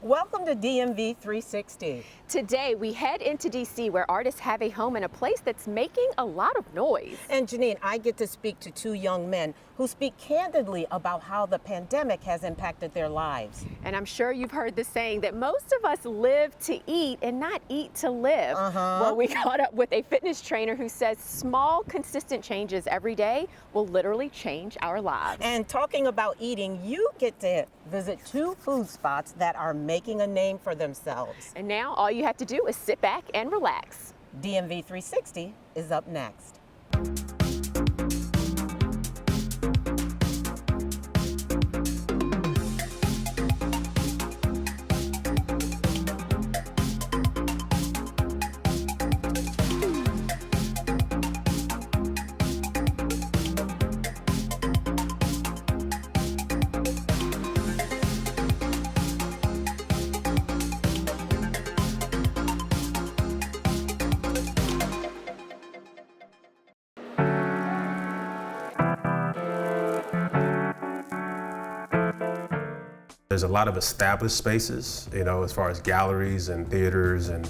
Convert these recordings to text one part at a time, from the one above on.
Welcome to DMV 360. Today, we head into DC where artists have a home in a place that's making a lot of noise. And Janine, I get to speak to two young men who speak candidly about how the pandemic has impacted their lives. And I'm sure you've heard the saying that most of us live to eat and not eat to live. Well, we caught up with a fitness trainer who says small, consistent changes every day will literally change our lives. And talking about eating, you get to visit two food spots that are making a name for themselves. And now all you have to do is sit back and relax. DMV 360 is up next. There's a lot of established spaces, you know, as far as galleries and theaters and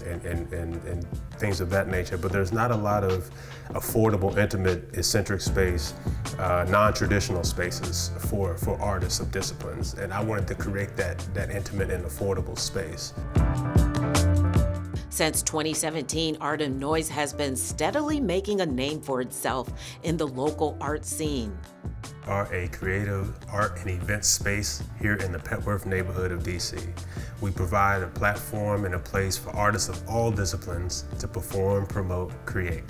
things of that nature, but there's not a lot of affordable, intimate, eccentric space, non-traditional spaces for artists of disciplines. And I wanted to create that intimate and affordable space. Since 2017, Art of Noise has been steadily making a name for itself in the local art scene. Are a creative art and event space here in the Petworth neighborhood of DC. We provide a platform and a place for artists of all disciplines to perform, promote, create.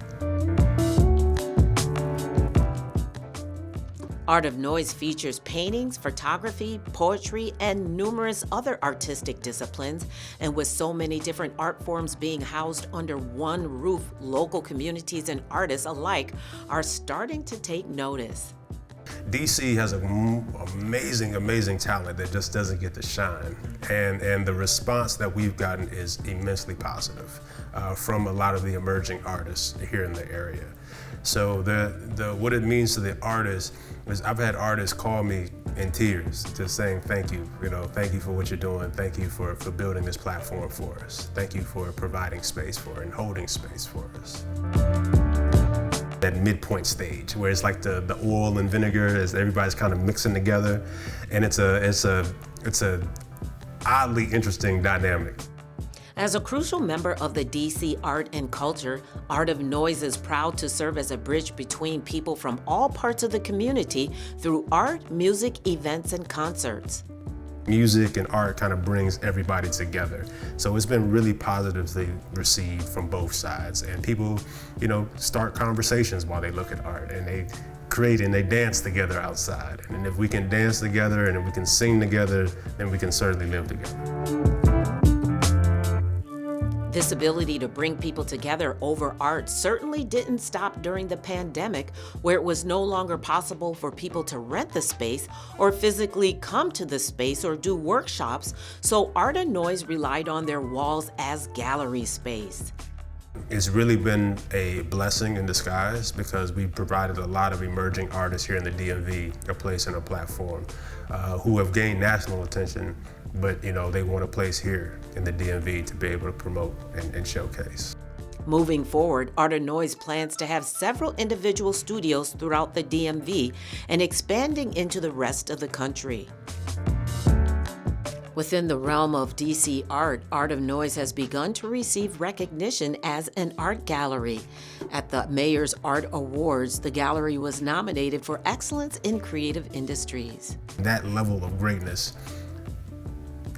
Art of Noise features paintings, photography, poetry, and numerous other artistic disciplines. And with so many different art forms being housed under one roof, local communities and artists alike are starting to take notice. DC has an amazing talent that just doesn't get to shine. And the response that we've gotten is immensely positive from a lot of the emerging artists here in the area. So what it means to the artists is I've had artists call me in tears, just saying thank you, thank you for what you're doing, thank you for building this platform for us, thank you for providing space for and holding space for us. That midpoint stage where it's like the oil and vinegar as everybody's kind of mixing together, and it's a oddly interesting dynamic. As a crucial member of the DC art and culture, Art of Noise is proud to serve as a bridge between people from all parts of the community through art, music, events, and concerts. Music and art kind of brings everybody together. So it's been really positively received from both sides. And people, start conversations while they look at art, and they create and they dance together outside. And if we can dance together and if we can sing together, then we can certainly live together. This ability to bring people together over art certainly didn't stop during the pandemic, where it was no longer possible for people to rent the space or physically come to the space or do workshops, so Art of Noise relied on their walls as gallery space. It's really been a blessing in disguise because we provided a lot of emerging artists here in the DMV a place and a platform who have gained national attention, but they want a place here in the DMV to be able to promote and showcase. Moving forward, Art of Noise plans to have several individual studios throughout the DMV and expanding into the rest of the country. Within the realm of DC art, Art of Noise has begun to receive recognition as an art gallery. At the Mayor's Art Awards, the gallery was nominated for Excellence in Creative Industries. That level of greatness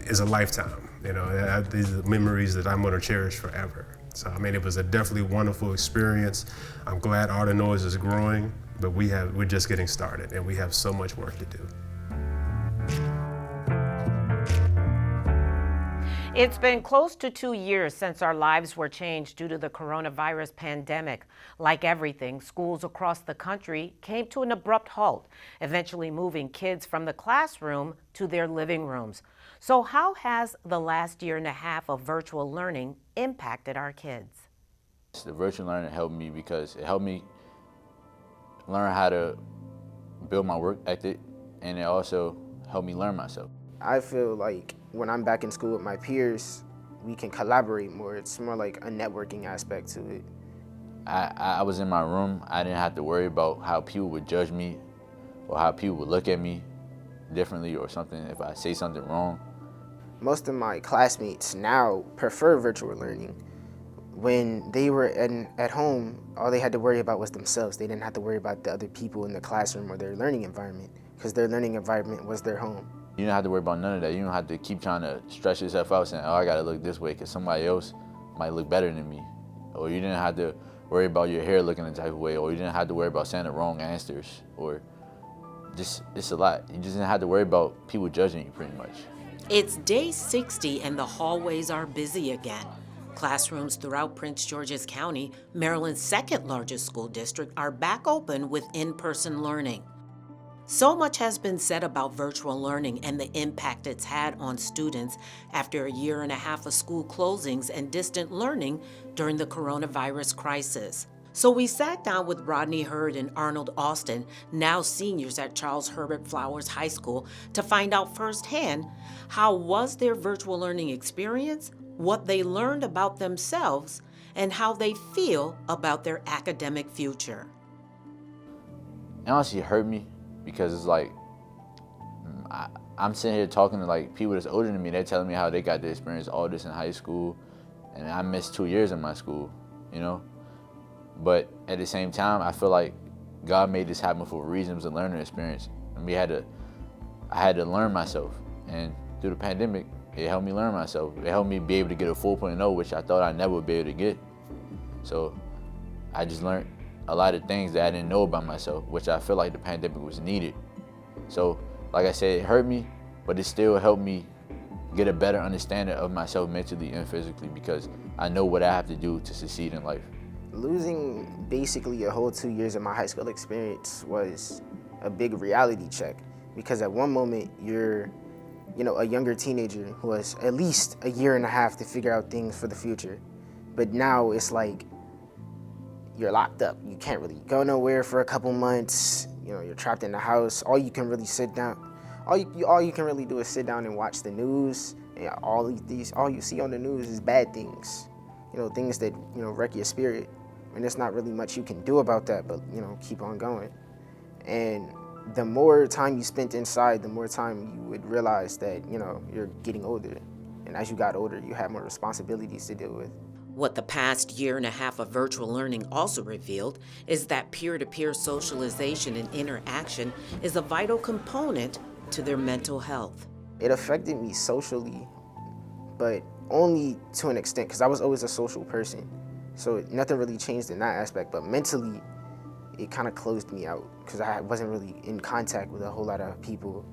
is a lifetime. These are memories that I'm going to cherish forever. So, it was a definitely wonderful experience. I'm glad Art of Noise is growing, but we're just getting started, and we have so much work to do. It's been close to 2 years since our lives were changed due to the coronavirus pandemic. Like everything, schools across the country came to an abrupt halt, eventually moving kids from the classroom to their living rooms. So how has the last year and a half of virtual learning impacted our kids? The virtual learning helped me because it helped me learn how to build my work ethic, and it also helped me learn myself. I feel like when I'm back in school with my peers, we can collaborate more. It's more like a networking aspect to it. I was in my room. I didn't have to worry about how people would judge me or how people would look at me differently or something if I say something wrong. Most of my classmates now prefer virtual learning. When they were at home, all they had to worry about was themselves. They didn't have to worry about the other people in the classroom or their learning environment, because their learning environment was their home. You don't have to worry about none of that. You don't have to keep trying to stretch yourself out saying, oh, I gotta look this way because somebody else might look better than me. Or you didn't have to worry about your hair looking a type of way, or you didn't have to worry about saying the wrong answers, or just, it's a lot. You just didn't have to worry about people judging you pretty much. It's day 60 and the hallways are busy again. Classrooms throughout Prince George's County, Maryland's second largest school district, are back open with in-person learning. So much has been said about virtual learning and the impact it's had on students after a year and a half of school closings and distant learning during the coronavirus crisis. So we sat down with Rodney Hurd and Arnold Austin, now seniors at Charles Herbert Flowers High School, to find out firsthand how was their virtual learning experience, what they learned about themselves, and how they feel about their academic future. It honestly hurt me because it's like, I'm sitting here talking to like people that's older than me. They're telling me how they got to experience all this in high school, and I missed 2 years in my school, you know? But at the same time, I feel like God made this happen for a reason. It was a learning experience. And I had to learn myself. And through the pandemic, it helped me learn myself. It helped me be able to get a 4.0, which I thought I never would be able to get. So I just learned a lot of things that I didn't know about myself, which I feel like the pandemic was needed. So like I said, it hurt me, but it still helped me get a better understanding of myself mentally and physically, because I know what I have to do to succeed in life. Losing basically a whole 2 years of my high school experience was a big reality check, because at one moment you're, a younger teenager who has at least a year and a half to figure out things for the future. But now it's like you're locked up. You can't really go nowhere for a couple months. You're trapped in the house. All you can really do is sit down and watch the news. And all you see on the news is bad things. Things that, wreck your spirit. And there's not really much you can do about that, but, keep on going. And the more time you spent inside, the more time you would realize that, you're getting older. And as you got older, you had more responsibilities to deal with. What the past year and a half of virtual learning also revealed is that peer-to-peer socialization and interaction is a vital component to their mental health. It affected me socially, but only to an extent, because I was always a social person. So nothing really changed in that aspect, but mentally, it kind of closed me out because I wasn't really in contact with a whole lot of people.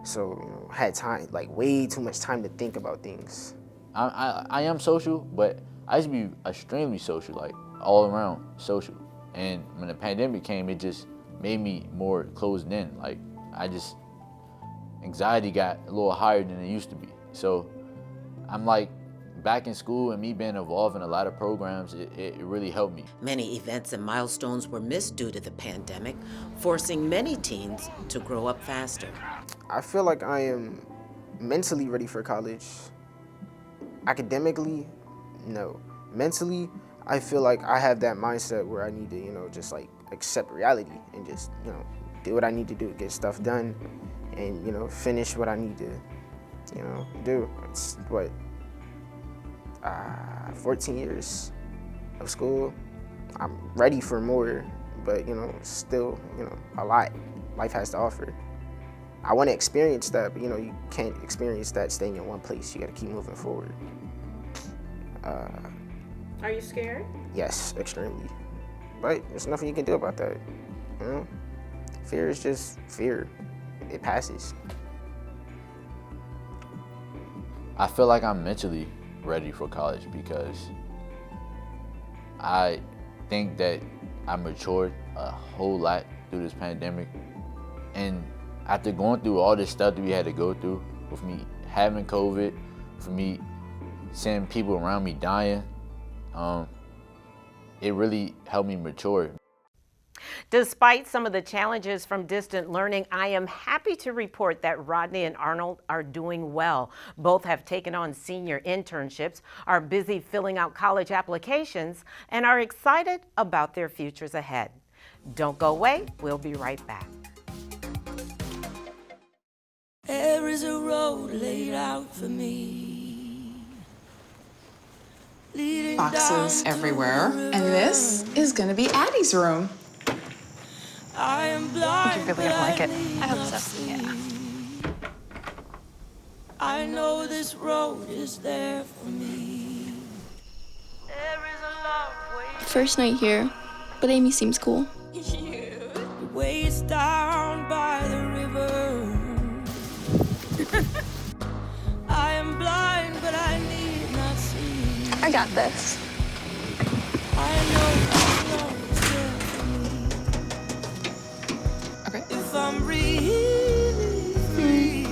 So, I had time, like way too much time to think about things. I am social, but I used to be extremely social, like all around social. And when the pandemic came, it just made me more closed in. Like anxiety got a little higher than it used to be. So I'm like, back in school and me being involved in a lot of programs, it really helped me. Many events and milestones were missed due to the pandemic, forcing many teens to grow up faster. I feel like I am mentally ready for college. Academically, no. Mentally, I feel like I have that mindset where I need to, just like accept reality and just, do what I need to do, get stuff done, and, finish what I need to, do. It's 14 years of school. I'm ready for more, but still, a lot life has to offer. I want to experience that, but you can't experience that staying in one place. You got to keep moving forward. Are you scared? Yes, extremely. But there's nothing you can do about that. Fear is just fear. It passes. I feel like I'm mentally ready for college because I think that I matured a whole lot through this pandemic. And after going through all this stuff that we had to go through, with me having COVID, for me seeing people around me dying, it really helped me mature. Despite some of the challenges from distant learning, I am happy to report that Rodney and Arnold are doing well. Both have taken on senior internships, are busy filling out college applications, and are excited about their futures ahead. Don't go away, we'll be right back. There is a road laid out for me. Boxes everywhere. And this is gonna be Addie's room. I am blind, You really don't like it. I hope so. Yeah. I know this road is there for me. There is a love waiting. First night here, but Amy seems cool. The ways down by the river. I am blind, but I need not see. I got this. I know this love is there for me. Okay. If I'm really free,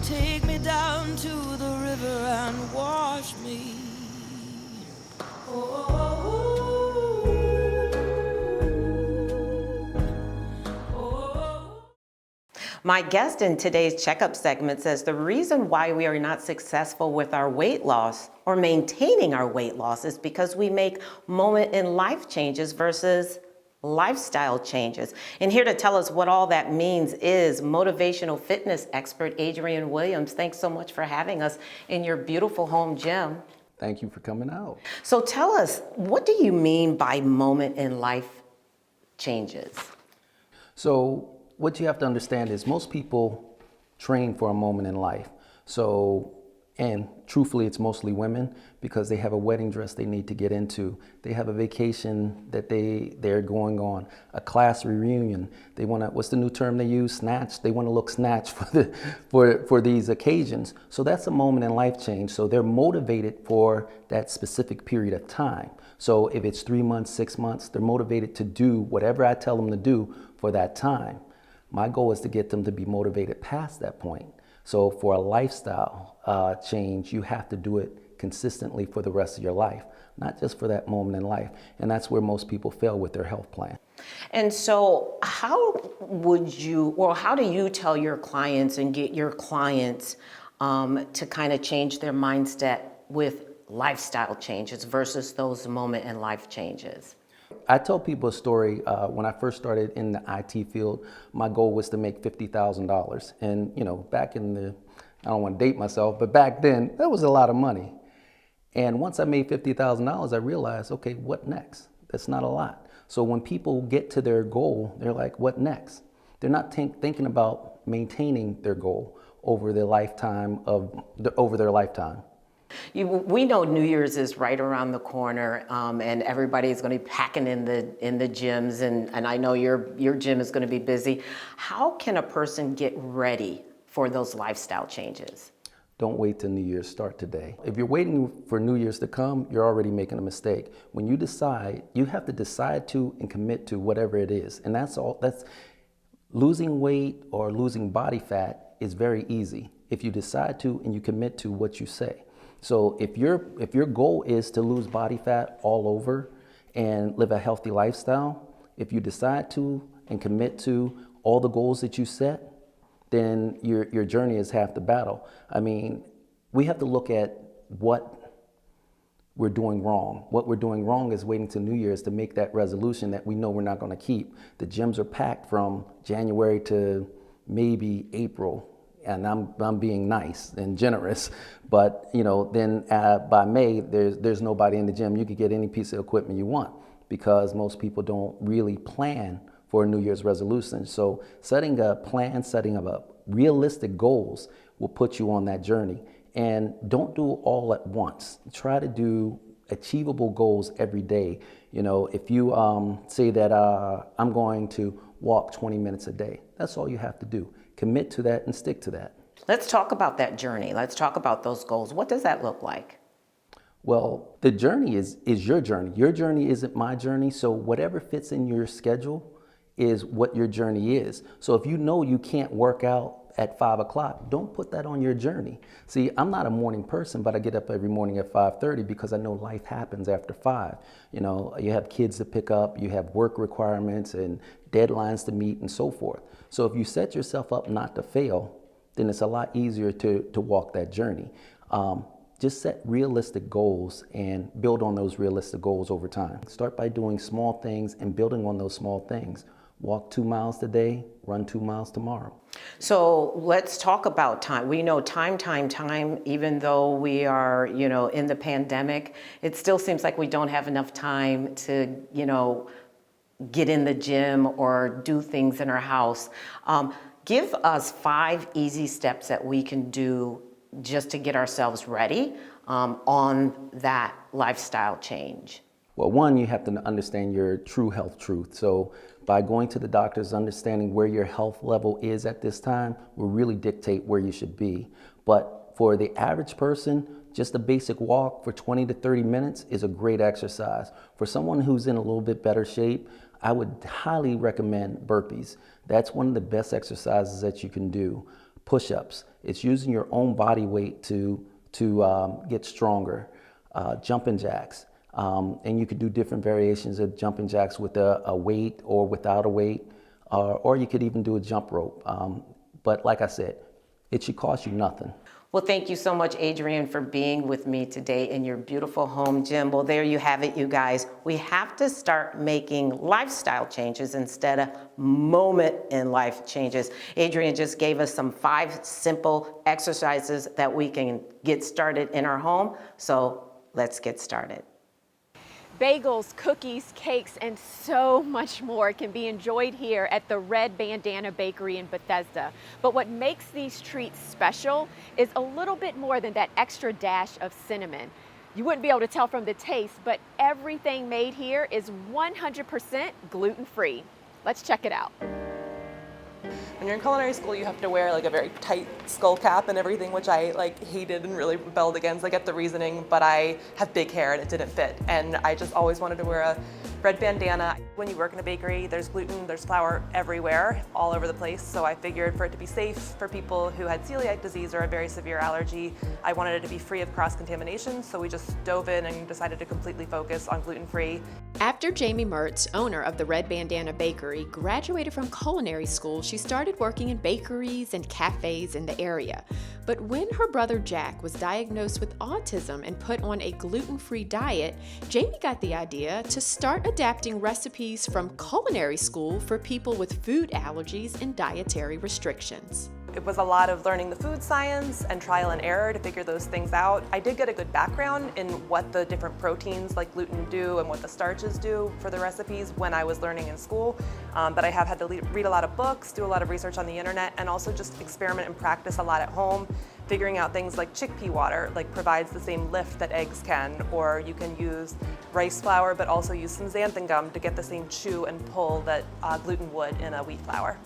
take me down to the river and wash me. My guest in today's checkup segment says the reason why we are not successful with our weight loss or maintaining our weight loss is because we make moment in life changes versus lifestyle changes. And here to tell us what all that means is motivational fitness expert Adrian Williams. Thanks so much for having us in your beautiful home gym. Thank you for coming out. So tell us, what do you mean by moment in life changes? So what you have to understand is most people train for a moment in life. So, and truthfully, it's mostly women because they have a wedding dress they need to get into. They have a vacation that they're going on, a class reunion. They want to, what's the new term they use? Snatch. They want to look snatched for these occasions. So that's a moment in life change. So they're motivated for that specific period of time. So if it's 3 months, 6 months, they're motivated to do whatever I tell them to do for that time. My goal is to get them to be motivated past that point. So for a lifestyle change, you have to do it consistently for the rest of your life, not just for that moment in life. And that's where most people fail with their health plan. And so how would you, or how do you tell your clients and get your clients to kind of change their mindset with lifestyle changes versus those moment in life changes? I tell people a story. When I first started in the IT field, my goal was to make $50,000. And, you know, back in the, I don't want to date myself, but back then, that was a lot of money. And once I made $50,000, I realized, okay, what next? That's not a lot. So when people get to their goal, they're like, what next? They're not thinking about maintaining their goal over their lifetime. We know New Year's is right around the corner, and everybody's going to be packing in the gyms, and I know your gym is going to be busy. How can a person get ready for those lifestyle changes? Don't wait till New Year's, start today. If you're waiting for New Year's to come, you're already making a mistake. When you decide, you have to decide to and commit to whatever it is. And that's all. That's losing weight or losing body fat is very easy if you decide to and you commit to what you say. So if your goal is to lose body fat all over and live a healthy lifestyle, if you decide to and commit to all the goals that you set, then your journey is half the battle. I mean, we have to look at what we're doing wrong. What we're doing wrong is waiting till New Year's to make that resolution that we know we're not going to keep. The gyms are packed from January to maybe April. And I'm being nice and generous, but you know, then by May there's nobody in the gym. You could get any piece of equipment you want because most people don't really plan for a New Year's resolution. So setting a plan, setting up realistic goals will put you on that journey. And don't do all at once. Try to do achievable goals every day. You know, if you say that I'm going to walk 20 minutes a day, that's all you have to do. Commit to that and stick to that. Let's talk about that journey. Let's talk about those goals. What does that look like? Well, the journey is your journey. Your journey isn't my journey. So whatever fits in your schedule is what your journey is. So if you know you can't work out at 5 o'clock, don't put that on your journey. See, I'm not a morning person, but I get up every morning at 5:30 because I know life happens after 5. You know, you have kids to pick up, you have work requirements and deadlines to meet and so forth. So if you set yourself up not to fail, then it's a lot easier to walk that journey. Just set realistic goals and build on those realistic goals over time. Start by doing small things and building on those small things. Walk 2 miles today, run 2 miles tomorrow. So let's talk about time. We know time, even though we are, in the pandemic, it still seems like we don't have enough time to, get in the gym or do things in our house. Give us 5 easy steps that we can do just to get ourselves ready on that lifestyle change. Well, one, you have to understand your true health truth. So by going to the doctors, understanding where your health level is at this time will really dictate where you should be. But for the average person, just a basic walk for 20 to 30 minutes is a great exercise. For someone who's in a little bit better shape, I would highly recommend burpees. That's one of the best exercises that you can do. Push-ups. It's using your own body weight to get stronger. Jumping jacks. And you could do different variations of jumping jacks with a weight or without a weight, or you could even do a jump rope. But like I said, it should cost you nothing. Well, thank you so much, Adrian, for being with me today in your beautiful home gym. Well, there you have it, you guys. We have to start making lifestyle changes instead of moment in life changes. Adrian just gave us some 5 simple exercises that we can get started in our home. So let's get started. Bagels, cookies, cakes, and so much more can be enjoyed here at the Red Bandana Bakery in Bethesda. But what makes these treats special is a little bit more than that extra dash of cinnamon. You wouldn't be able to tell from the taste, but everything made here is 100% gluten-free. Let's check it out. When you're in culinary school, you have to wear like a very tight skull cap and everything, which I hated and really rebelled against. I get the reasoning, but I have big hair and it didn't fit. And I just always wanted to wear a red bandana. When you work in a bakery, there's gluten, there's flour everywhere, all over the place. So I figured for it to be safe for people who had celiac disease or a very severe allergy, I wanted it to be free of cross-contamination. So we just dove in and decided to completely focus on gluten-free. After Jamie Mertz, owner of the Red Bandana Bakery, graduated from culinary school, she started working in bakeries and cafes in the area. But when her brother Jack was diagnosed with autism and put on a gluten-free diet, Jamie got the idea to start adapting recipes from culinary school for people with food allergies and dietary restrictions. It was a lot of learning the food science and trial and error to figure those things out. I did get a good background in what the different proteins like gluten do and what the starches do for the recipes when I was learning in school. But I have had to read a lot of books, do a lot of research on the internet, and also just experiment and practice a lot at home, figuring out things like chickpea water, provides the same lift that eggs can, or you can use rice flour but also use some xanthan gum to get the same chew and pull that gluten would in a wheat flour.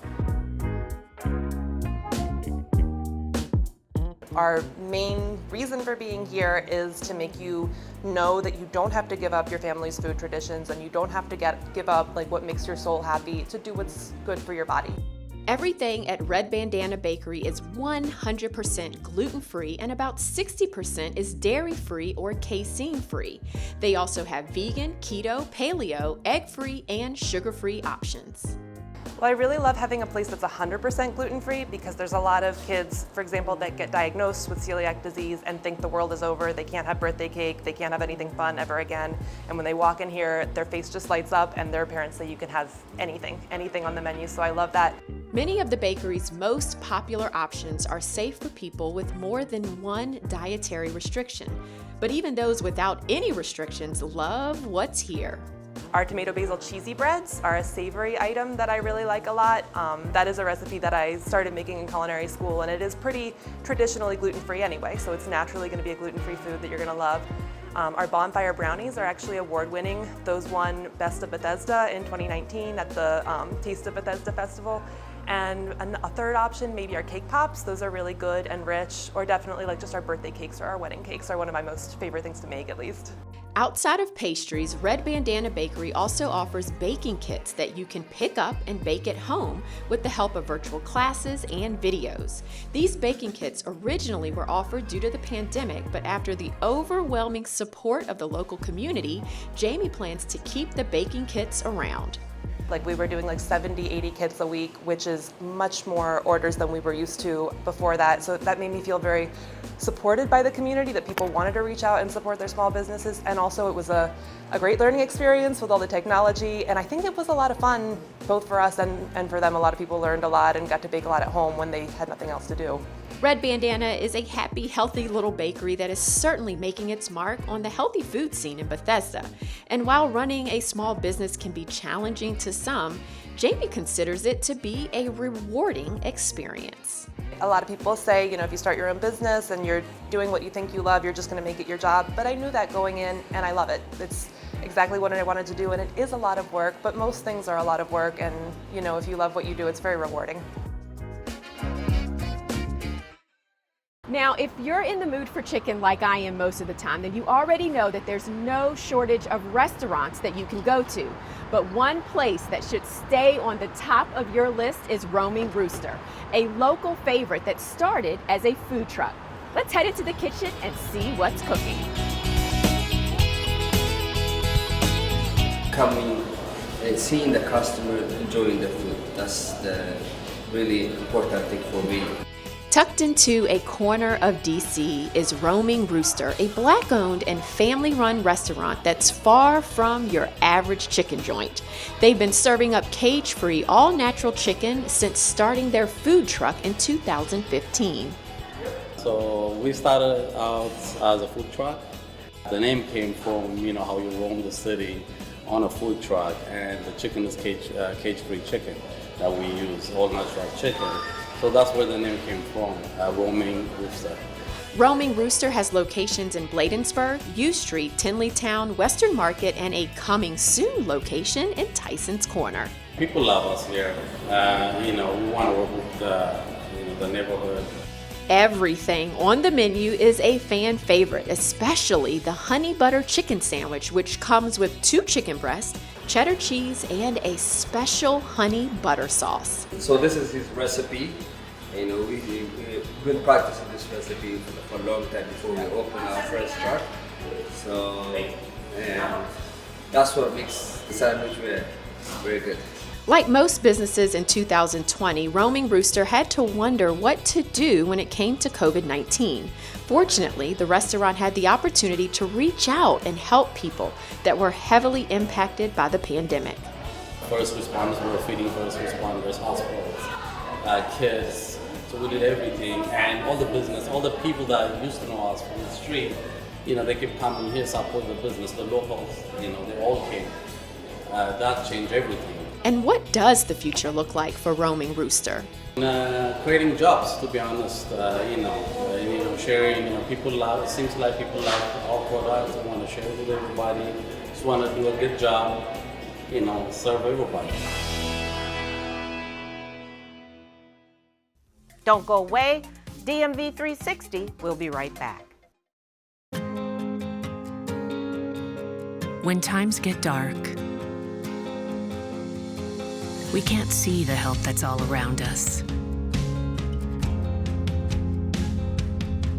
Our main reason for being here is to make you know that you don't have to give up your family's food traditions and you don't have to give up what makes your soul happy to do what's good for your body. Everything at Red Bandana Bakery is 100% gluten-free and about 60% is dairy-free or casein-free. They also have vegan, keto, paleo, egg-free, and sugar-free options. Well, I really love having a place that's 100% gluten-free because there's a lot of kids, for example, that get diagnosed with celiac disease and think the world is over. They can't have birthday cake, they can't have anything fun ever again. And when they walk in here, their face just lights up and their parents say you can have anything on the menu. So I love that. Many of the bakery's most popular options are safe for people with more than one dietary restriction. But even those without any restrictions love what's here. Our tomato basil cheesy breads are a savory item that I really like a lot. That is a recipe that I started making in culinary school, and it is pretty traditionally gluten-free anyway, so it's naturally going to be a gluten-free food that you're going to love. Our bonfire brownies are actually award-winning. Those won Best of Bethesda in 2019 at the Taste of Bethesda Festival. And a third option, maybe our cake pops. Those are really good and rich, or definitely just our birthday cakes or our wedding cakes are one of my most favorite things to make, at least. Outside of pastries, Red Bandana Bakery also offers baking kits that you can pick up and bake at home with the help of virtual classes and videos. These baking kits originally were offered due to the pandemic, but after the overwhelming support of the local community, Jamie plans to keep the baking kits around. Like we were doing like 70, 80 kits a week, which is much more orders than we were used to before that. So that made me feel very supported by the community, that people wanted to reach out and support their small businesses. And also it was a great learning experience with all the technology. And I think it was a lot of fun, both for us and for them. A lot of people learned a lot and got to bake a lot at home when they had nothing else to do. Red Bandana is a happy, healthy little bakery that is certainly making its mark on the healthy food scene in Bethesda. And while running a small business can be challenging to some, Jamie considers it to be a rewarding experience. A lot of people say, if you start your own business and you're doing what you think you love, you're just going to make it your job. But I knew that going in, and I love it. It's exactly what I wanted to do, and it is a lot of work, but most things are a lot of work, and if you love what you do, it's very rewarding. Now, if you're in the mood for chicken like I am most of the time, then you already know that there's no shortage of restaurants that you can go to. But one place that should stay on the top of your list is Roaming Rooster, a local favorite that started as a food truck. Let's head into the kitchen and see what's cooking. Coming and seeing the customer enjoying the food, that's the really important thing for me. Tucked into a corner of DC is Roaming Rooster, a Black-owned and family-run restaurant that's far from your average chicken joint. They've been serving up cage-free, all-natural chicken since starting their food truck in 2015. So we started out as a food truck. The name came from, how you roam the city on a food truck, and the chicken is cage-free chicken that we use, all-natural chicken. So that's where the name came from, Roaming Rooster. Roaming Rooster has locations in Bladensburg, U Street, Tinleytown, Western Market, and a coming soon location in Tyson's Corner. People love us here. We want to work with the neighborhood. Everything on the menu is a fan favorite, especially the honey butter chicken sandwich, which comes with 2 chicken breasts, cheddar cheese, and a special honey butter sauce. So this is his recipe. We've been practicing this recipe for a long time before we open our first truck. So, and that's what makes the sandwich very good. Like most businesses in 2020, Roaming Rooster had to wonder what to do when it came to COVID-19. Fortunately, the restaurant had the opportunity to reach out and help people that were heavily impacted by the pandemic. First responders, we were feeding first responders, hospitals, kids. So we did everything, and all the people that used to know us from the street, they kept coming here, support the business, the locals, they all came. That changed everything. And what does the future look like for Roaming Rooster? Creating jobs, to be honest. Sharing. People love. It seems like people love our products. They want to share it with everybody. Just want to do a good job. Serve everybody. Don't go away. DMV 360 will be right back. When times get dark, we can't see the help that's all around us.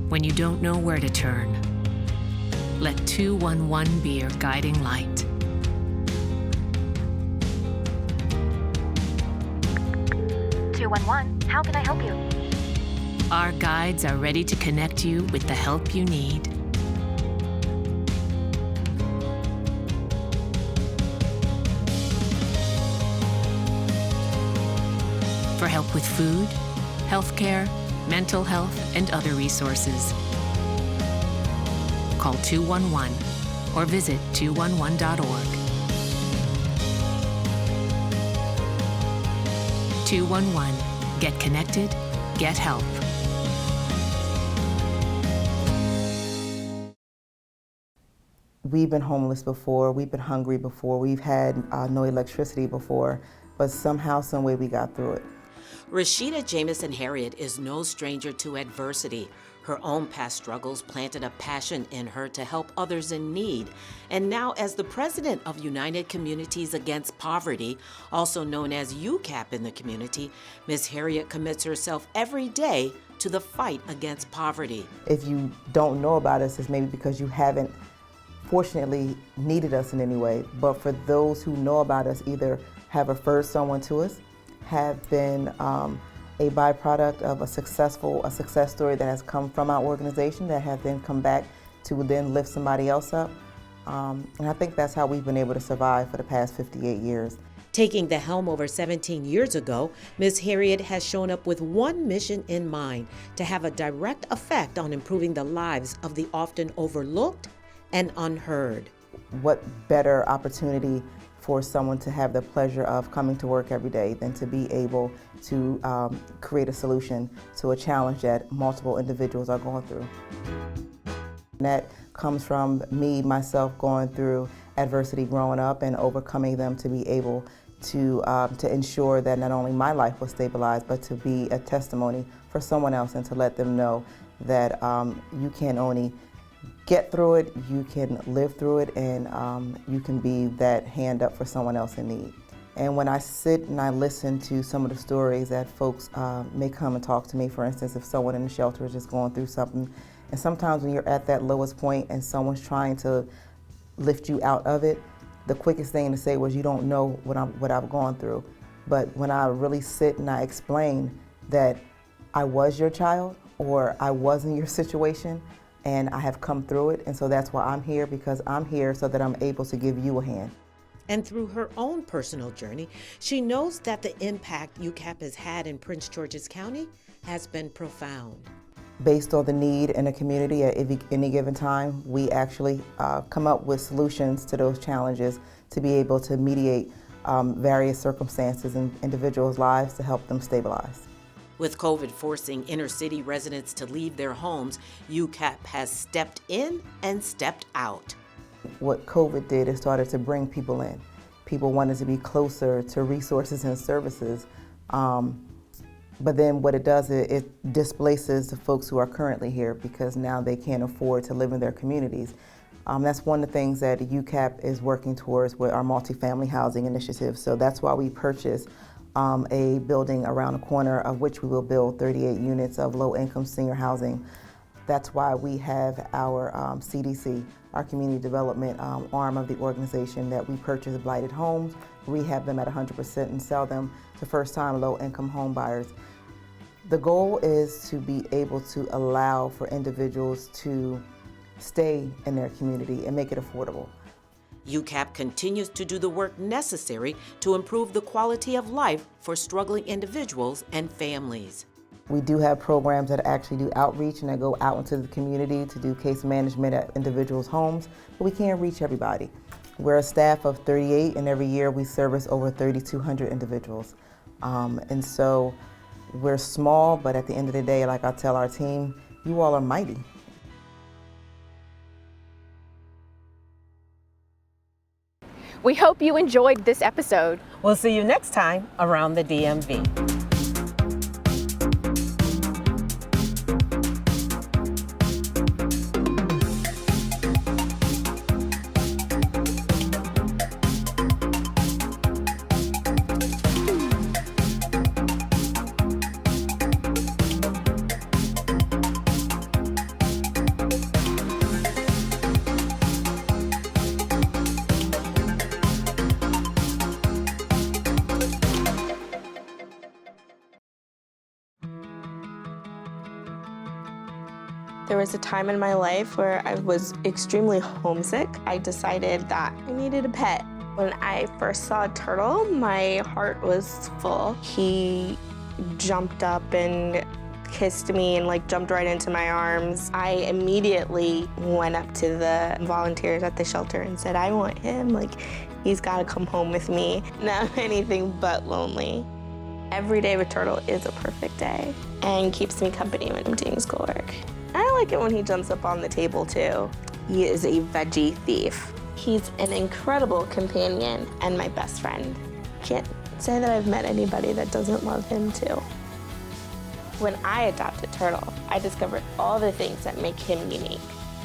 When you don't know where to turn, let 211 be your guiding light. How can I help you? Our guides are ready to connect you with the help you need. For help with food, healthcare, mental health, and other resources. Call 211 or visit 211.org. 211. Get connected, get help. We've been homeless before, we've been hungry before, we've had no electricity before, but somehow, some way we got through it. Rashida Jamison Harriet is no stranger to adversity. Her own past struggles planted a passion in her to help others in need. And now, as the president of United Communities Against Poverty, also known as UCAP in the community, Ms. Harriet commits herself every day to the fight against poverty. If you don't know about us, it's maybe because you haven't, fortunately, needed us in any way. But for those who know about us, either have referred someone to us, have been a byproduct of a success story that has come from our organization that have then come back to then lift somebody else up. And I think that's how we've been able to survive for the past 58 years. Taking the helm over 17 years ago, Ms. Harriet has shown up with one mission in mind: to have a direct effect on improving the lives of the often overlooked and unheard. What better opportunity for someone to have the pleasure of coming to work every day than to be able to create a solution to a challenge that multiple individuals are going through. And that comes from me, myself, going through adversity growing up and overcoming them to be able to ensure that not only my life was stabilized, but to be a testimony for someone else and to let them know that you can only get through it, you can live through it, and you can be that hand up for someone else in need. And when I sit and I listen to some of the stories that folks may come and talk to me, for instance, if someone in the shelter is just going through something, and sometimes when you're at that lowest point and someone's trying to lift you out of it, the quickest thing to say was, you don't know what I've gone through. But when I really sit and I explain that I was your child, or I was in your situation, and I have come through it, and so that's why I'm here, because I'm here so that I'm able to give you a hand. And through her own personal journey, she knows that the impact UCAP has had in Prince George's County has been profound. Based on the need in the community at any given time, we actually come up with solutions to those challenges to be able to mediate various circumstances in individuals' lives to help them stabilize. With COVID forcing inner city residents to leave their homes, UCAP has stepped in and stepped out. What COVID did is started to bring people in. People wanted to be closer to resources and services. But then what it does is it displaces the folks who are currently here, because now they can't afford to live in their communities. That's one of the things that UCAP is working towards with our multifamily housing initiative. So that's why we purchased a building around the corner, of which we will build 38 units of low-income senior housing. That's why we have our CDC, our community development arm of the organization, that we purchase blighted homes, rehab them at 100%, and sell them to first-time low-income home buyers. The goal is to be able to allow for individuals to stay in their community and make it affordable. UCAP continues to do the work necessary to improve the quality of life for struggling individuals and families. We do have programs that actually do outreach and that go out into the community to do case management at individuals' homes, but we can't reach everybody. We're a staff of 38, and every year we service over 3,200 individuals. And so we're small, but at the end of the day, like I tell our team, you all are mighty. We hope you enjoyed this episode. We'll see you next time around the DMV. There was a time in my life where I was extremely homesick. I decided that I needed a pet. When I first saw a turtle, my heart was full. He jumped up and kissed me and jumped right into my arms. I immediately went up to the volunteers at the shelter and said, I want him. He's got to come home with me. Now I'm anything but lonely. Every day with Turtle is a perfect day and keeps me company when I'm doing schoolwork. I like it when he jumps up on the table too. He is a veggie thief. He's an incredible companion and my best friend. Can't say that I've met anybody that doesn't love him too. When I adopted Turtle, I discovered all the things that make him unique.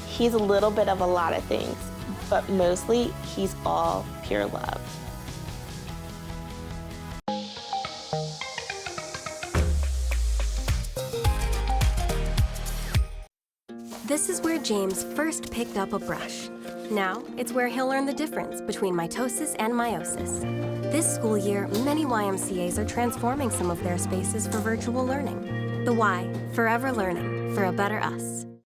He's a little bit of a lot of things, but mostly he's all pure love. This is where James first picked up a brush. Now, it's where he'll learn the difference between mitosis and meiosis. This school year, many YMCAs are transforming some of their spaces for virtual learning. The Y, forever learning, for a better us.